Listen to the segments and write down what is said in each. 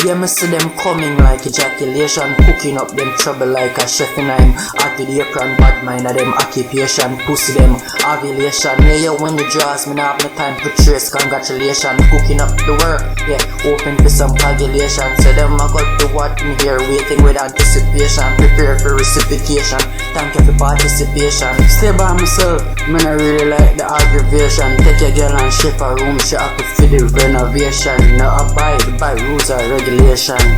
Yeah, me see them coming like ejaculation, cooking up them trouble like a chef in I'm out the apron, bad mind of them occupation, pussy them ovulation. Yeah, when you draws me now have no time for trace, congratulations, cooking up the work, yeah, open for some calculation. So them I got to what in here, waiting with anticipation, prepare for reciprocation, thank you for participation. Stay by myself, man I really like the aggravation, take your girl and ship a room, she happy for the renovation, no abide by rules or regulation.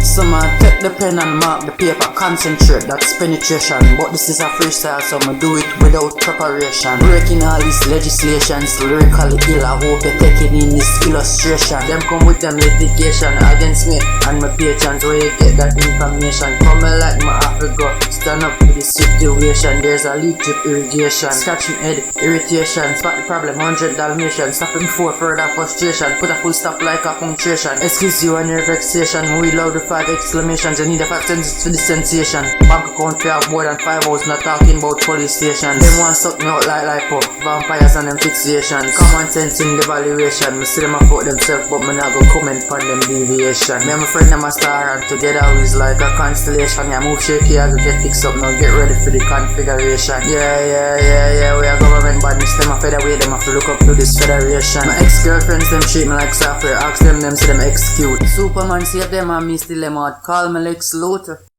Some take the pen and mark the paper, concentrate, that's penetration. But this is a freestyle, so I'ma do it without preparation. Breaking all these legislations, lyrically ill, I hope you're taking in this illustration. Them come with them litigation against me and my patrons, where you get that information. Come like my Africa, stand up for the situation. There's a leak drip irrigation, scratching head, irritation, spot the problem, 100 Dalmatian. Stop it before further frustration, put a full stop like a punctuation. Excuse you and your vexation, we love the 5 exclamations. You need a 5 sentences for the sensation. Bank account pay out more than 5 hours, not talking about police stations. Them want suck me out like lipo, vampires and them fixations. Common sense in the valuation, me see them a fuck themselves, but me not go comment on them deviation. Me and my friend them a star and together we is like a constellation. Yeah, move shaky, I go get fixed up, now get ready for the configuration. Yeah, we are government badness, them a featherweight, them have to look up to this federation. My ex-girlfriends, them treat me like software, ask them say them execute. Superman save them and me still them out, call me Lex Luthor.